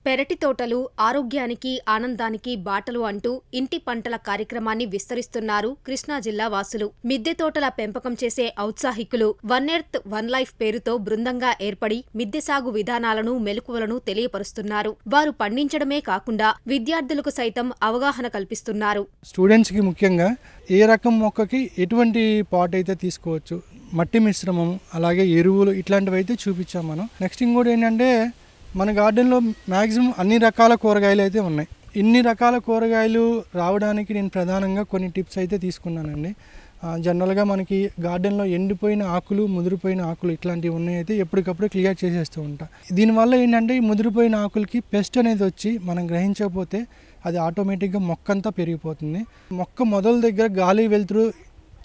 పెరటి తోటలు ఆరోగ్యానికి ఆనందానికి బాటలు అంటూ ఇంటి పంటల కార్యక్రమాన్ని విస్తరిస్తున్నారు కృష్ణా జిల్లా వాసులు. మిద్దె తోటల పెంపకం చేసే ఔత్సాహికులు వన్ ఎర్త్ వన్ లైఫ్ పేరుతో బృందంగా ఏర్పడి మిద్దె సాగు విధానాలను మెలకువలను తెలియపరుస్తున్నారు. వారు పండించడమే కాకుండా విద్యార్థులకు సైతం అవగాహన కల్పిస్తున్నారు. స్టూడెంట్స్ కి ముఖ్యంగా ఏ రకం మొక్కకి ఎటువంటి పాట్ అయితే తీసుకోవచ్చు, మట్టి మిశ్రమం, అలాగే ఎరువులు ఇట్లాంటివి అయితే చూపించాం మనం. నెక్స్ట్ ఇంకోటి ఏంటంటే మన గార్డెన్లో మ్యాక్సిమం అన్ని రకాల కూరగాయలు అయితే ఉన్నాయి. ఇన్ని రకాల కూరగాయలు రావడానికి నేను ప్రధానంగా కొన్ని టిప్స్ అయితే తీసుకున్నానండి. జనరల్గా మనకి గార్డెన్లో ఎండిపోయిన ఆకులు, ముదిరిపోయిన ఆకులు ఇట్లాంటివి ఉన్నాయి అయితే ఎప్పటికప్పుడు క్లియర్ చేసేస్తూ ఉంటా. దీనివల్ల ఏంటంటే ఈ ముదిరిపోయిన ఆకులకి పెస్ట్ అనేది వచ్చి మనం గ్రహించకపోతే అది ఆటోమేటిక్గా మొక్క అంతా పెరిగిపోతుంది. మొక్క మొదల దగ్గర గాలి వెలుతురు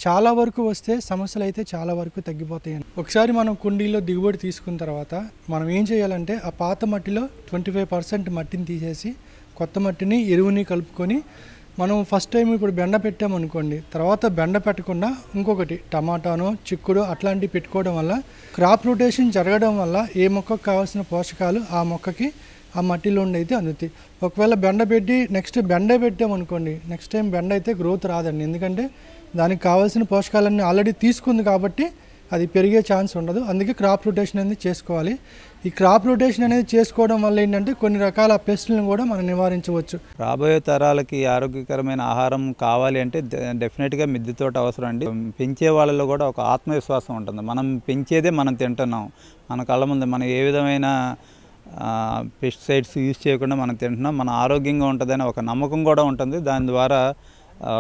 చాలా వరకు వస్తే సమస్యలు అయితే చాలా వరకు తగ్గిపోతాయి. ఒకసారి మనం కుండీలో దిగుబడి తీసుకున్న తర్వాత మనం ఏం చేయాలంటే ఆ పాత మట్టిలో 25% మట్టిని తీసేసి కొత్త మట్టిని ఎరువుని కలుపుకొని మనం ఫస్ట్ టైం ఇప్పుడు బెండ పెట్టామనుకోండి, తర్వాత బెండ పెట్టకుండా ఇంకొకటి టమాటానో చిక్కుడు అట్లాంటివి పెట్టుకోవడం వల్ల క్రాప్ రొటేషన్ జరగడం వల్ల ఏ మొక్కకు కావాల్సిన పోషకాలు ఆ మొక్కకి ఆ మట్టిలో ఉండి అయితే అందుతాయి. ఒకవేళ బెండ పెట్టి నెక్స్ట్ బెండే పెట్టామనుకోండి, నెక్స్ట్ టైం బెండ అయితే గ్రోత్ రాదండి. ఎందుకంటే దానికి కావాల్సిన పోషకాలన్నీ ఆల్రెడీ తీసుకుంది కాబట్టి అది పెరిగే ఛాన్స్ ఉండదు. అందుకే క్రాప్ రొటేషన్ అనేది చేసుకోవాలి. ఈ క్రాప్ రొటేషన్ అనేది చేసుకోవడం వల్ల ఏంటంటే కొన్ని రకాల పెస్ట్లను కూడా మనం నివారించవచ్చు. రాబోయే తరాలకి ఆరోగ్యకరమైన ఆహారం కావాలి అంటే డెఫినెట్గా మిద్దె తోట అవసరం అండి. పెంచే వాళ్ళలో కూడా ఒక ఆత్మవిశ్వాసం ఉంటుంది. మనం పెంచేదే మనం తింటున్నాం, మన కళ్ళ ముందు మనం ఏ విధమైన పెస్టిసైడ్స్ యూజ్ చేయకుండా మనం తింటున్నాం, మన ఆరోగ్యంగా ఉంటుందని ఒక నమ్మకం కూడా ఉంటుంది. దాని ద్వారా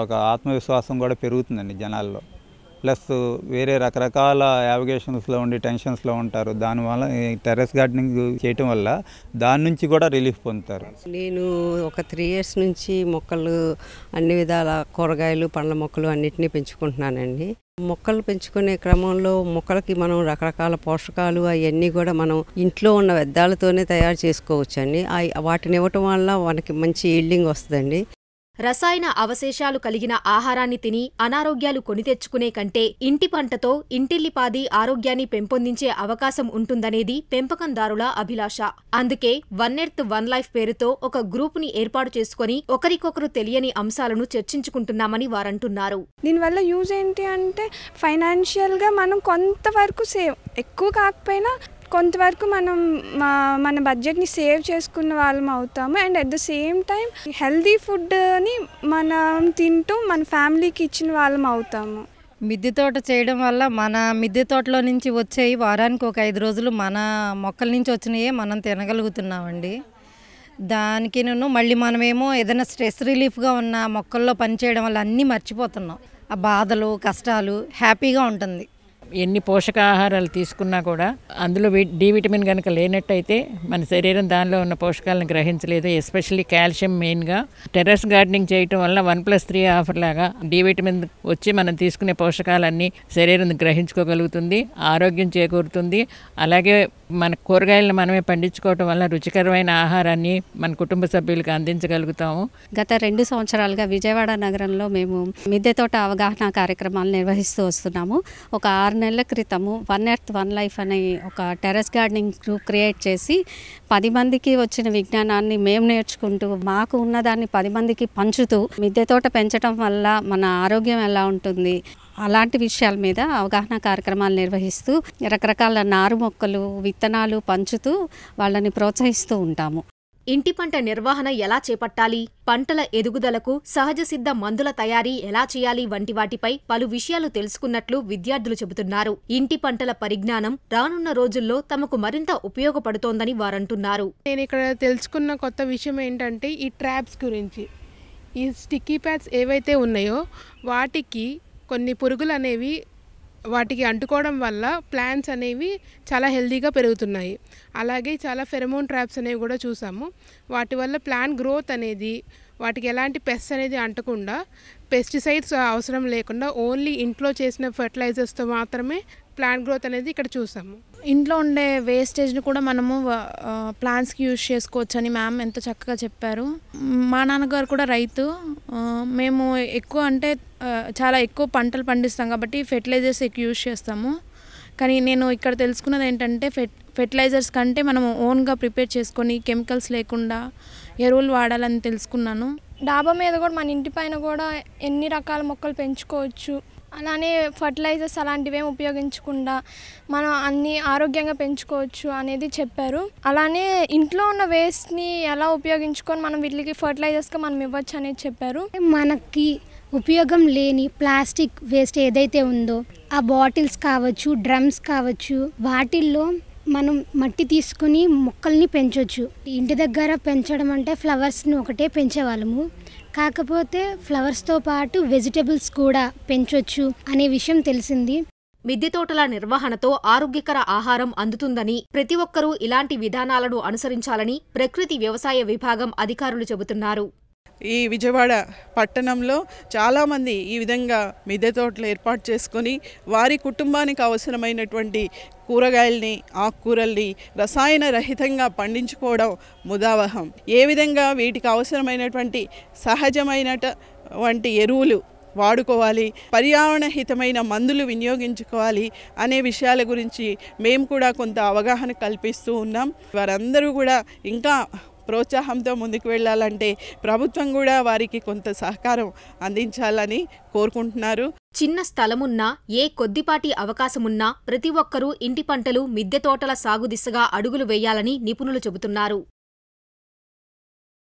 ఒక ఆత్మవిశ్వాసం కూడా పెరుగుతుందండి జనాల్లో. ప్లస్ వేరే రకరకాల యావిగేషన్స్లో ఉండి టెన్షన్స్లో ఉంటారు. దానివల్ల టెర్రస్ గార్డెనింగ్ చేయటం వల్ల దాని నుంచి కూడా రిలీఫ్ పొందుతారు. నేను ఒక 3 years నుంచి మొక్కలు అన్ని విధాల కూరగాయలు పండ్ల మొక్కలు అన్నిటినీ పెంచుకుంటున్నానండి. మొక్కలు పెంచుకునే క్రమంలో మొక్కలకి మనం రకరకాల పోషకాలు అవన్నీ కూడా మనం ఇంట్లో ఉన్న వ్యర్థాలతోనే తయారు చేసుకోవచ్చండి. వాటిని ఇవ్వటం వల్ల మనకి మంచి ఈల్డింగ్ వస్తుందండి. రసాయన అవశేషాలు కలిగిన ఆహారాన్ని తిని అనారోగ్యాలు కొని తెచ్చుకునే కంటే ఇంటి పంటతో ఇంటిల్లిపాది ఆరోగ్యాన్ని పెంపొందించే అవకాశం ఉంటుందనేది పెంపకందారుల అభిలాష. అందుకే వన్ ఎర్త్ వన్ లైఫ్ పేరుతో ఒక గ్రూపుని ఏర్పాటు చేసుకుని ఒకరికొకరు తెలియని అంశాలను చర్చించుకుంటున్నామని వారంటున్నారు. దీనివల్ల యూజ్ ఏంటి అంటే ఫైనాన్షియల్గా మనం కొంతవరకు సేవ్, ఎక్కువ కాకపోయినా కొంతవరకు మనం మన బడ్జెట్ని సేవ్ చేసుకున్న వాళ్ళం అవుతాము. And at the same time healthy ఫుడ్ని మనం తింటూ మన ఫ్యామిలీకి ఇచ్చిన వాళ్ళం అవుతాము. మిద్దె తోట చేయడం వల్ల మన మిద్దె తోటలో నుంచి వచ్చేవి వారానికి ఒక 5 రోజులు మన మొక్కల నుంచి వచ్చినవే మనం తినగలుగుతున్నామండి. దానికి మళ్ళీ మనమేమో ఏదైనా స్ట్రెస్ రిలీఫ్గా ఉన్న మొక్కల్లో పనిచేయడం వల్ల అన్నీ మర్చిపోతున్నాం. ఆ బాధలు కష్టాలు హ్యాపీగా ఉంటుంది. ఎన్ని పోషకాహారాలు తీసుకున్నా కూడా అందులో డి విటమిన్ కనుక లేనట్టయితే మన శరీరం దానిలో ఉన్న పోషకాలను గ్రహించలేదు. ఎస్పెషల్లీ కాల్షియం మెయిన్గా. టెర్రస్ గార్డెనింగ్ చేయటం వల్ల 1+3 ఆఫర్ లాగా డి విటమిన్ వచ్చి మనం తీసుకునే పోషకాలన్నీ శరీరం గ్రహించుకోగలుగుతుంది, ఆరోగ్యం చేకూరుతుంది. అలాగే మన కూరగాయలను మనమే పండించుకోవటం వల్ల రుచికరమైన ఆహారాన్ని మన కుటుంబ సభ్యులకు అందించగలుగుతాము. గత 2 సంవత్సరాలుగా విజయవాడ నగరంలో మేము మిద్దె తోట అవగాహన కార్యక్రమాలు నిర్వహిస్తూ వస్తున్నాము. ఒక 6 నెలల క్రితము వన్ ఎర్త్ వన్ లైఫ్ అనే ఒక టెర్రస్ గార్డెనింగ్ గ్రూప్ క్రియేట్ చేసి 10 మందికి వచ్చిన విజ్ఞానాన్ని మేము నేర్చుకుంటూ మాకు ఉన్నదాన్ని 10 మందికి పంచుతూ మిద్దె తోట పెంచడం వల్ల మన ఆరోగ్యం ఎలా ఉంటుంది అలాంటి విషయాల మీద అవగాహన కార్యక్రమాలు నిర్వహిస్తూ రకరకాల నారు మొక్కలు విత్తనాలు పంచుతూ వాళ్ళని ప్రోత్సహిస్తూ ఉంటాము. ఇంటి పంట నిర్వహణ ఎలా చేపట్టాలి, పంటల ఎదుగుదలకు సహజ సిద్ధ మందుల తయారీ ఎలా చేయాలి వంటి వాటిపై పలు విషయాలు తెలుసుకున్నట్లు విద్యార్థులు చెబుతున్నారు. ఇంటి పంటల పరిజ్ఞానం రానున్న రోజుల్లో తమకు మరింత ఉపయోగపడుతోందని వారంటున్నారు. నేను ఇక్కడ తెలుసుకున్న కొత్త విషయం ఏంటంటే ఈ ట్రాప్స్ గురించి. ఈ స్టిక్కీ ప్యాడ్స్ ఏవైతే ఉన్నాయో వాటికి కొన్ని పురుగులు అనేవి వాటికి అంటుకోవడం వల్ల ప్లాంట్స్ అనేవి చాలా హెల్తీగా పెరుగుతున్నాయి. అలాగే చాలా ఫెరమోన్ ట్రాప్స్ అనేవి కూడా చూసాము. వాటి వల్ల ప్లాంట్ గ్రోత్ అనేది వాటికి ఎలాంటి పెస్ట్ అనేది అంటకుండా పెస్టిసైడ్స్ అవసరం లేకుండా ఓన్లీ ఇంట్లో చేసిన ఫెర్టిలైజర్స్తో మాత్రమే ప్లాంట్ గ్రోత్ అనేది ఇక్కడ చూసాము. ఇంట్లో ఉండే వేస్టేజ్ని కూడా మనము ప్లాంట్స్కి యూజ్ చేసుకోవచ్చని మ్యామ్ ఎంతో చక్కగా చెప్పారు. మా నాన్నగారు కూడా రైతు. మేము ఎక్కువ అంటే చాలా ఎక్కువ పంటలు పండిస్తాం కాబట్టి ఫెర్టిలైజర్స్ ఎక్కువ యూజ్ చేస్తాము. కానీ నేను ఇక్కడ తెలుసుకున్నది ఏంటంటే ఫెర్టిలైజర్స్ కంటే మనం ఓన్గా ప్రిపేర్ చేసుకొని కెమికల్స్ లేకుండా ఎరువులు వాడాలని తెలుసుకున్నాను. డాబా మీద కూడా మన ఇంటి పైన కూడా ఎన్ని రకాల మొక్కలు పెంచుకోవచ్చు, అలానే ఫర్టిలైజర్స్ అలాంటివి ఏమి ఉపయోగించకుండా మనం అన్ని ఆరోగ్యంగా పెంచుకోవచ్చు అనేది చెప్పారు. అలానే ఇంట్లో ఉన్న వేస్ట్ని ఎలా ఉపయోగించుకొని మనం వీటికి ఫర్టిలైజర్స్గా మనం ఇవ్వచ్చు అనేది చెప్పారు. మనకి ఉపయోగం లేని ప్లాస్టిక్ వేస్ట్ ఏదైతే ఉందో ఆ బాటిల్స్ కావచ్చు, డ్రమ్స్ కావచ్చు, వాటిల్లో మనం మట్టి తీసుకుని మొక్కల్ని పెంచవచ్చు. ఇంటి దగ్గర పెంచడం అంటే ఫ్లవర్స్ని ఒకటే పెంచేవాళ్ళము, కాకపోతే ఫ్లవర్స్తో పాటు వెజిటబుల్స్ కూడా పెంచవచ్చు అనే విషయం తెలిసింది. మిద్దె తోటల నిర్వహణతో ఆరోగ్యకర ఆహారం అందుతుందని, ప్రతి ఒక్కరూ ఇలాంటి విధానాలను అనుసరించాలని ప్రకృతి వ్యవసాయ విభాగం అధికారులు చెబుతున్నారు. ఈ విజయవాడ పట్టణంలో చాలామంది ఈ విధంగా మిద్దె తోటలు ఏర్పాటు చేసుకొని వారి కుటుంబానికి అవసరమైనటువంటి కూరగాయల్ని, ఆకుకూరల్ని రసాయన రహితంగా పండించుకోవడం ముదావహం. ఏ విధంగా వీటికి అవసరమైనటువంటి సహజమైనటువంటి ఎరువులు వాడుకోవాలి, పర్యావరణ హితమైన మందులు వినియోగించుకోవాలి అనే విషయాల గురించి మేము కూడా కొంత అవగాహన కల్పిస్తూ ఉన్నాం. వారందరూ కూడా ఇంకా ప్రోత్సాహంతో ముందుకు వెళ్ళాలంటే ప్రభుత్వం కూడా వారికి కొంత సహకారం అందించాలని కోరుకుంటున్నారు. చిన్న స్థలమున్నా, ఏ కొద్దిపాటి అవకాశమున్నా ప్రతి ఒక్కరూ ఇంటి పంటలు, మిద్దె తోటల సాగు దిశగా అడుగులు వేయాలని నిపుణులు చెబుతున్నారు.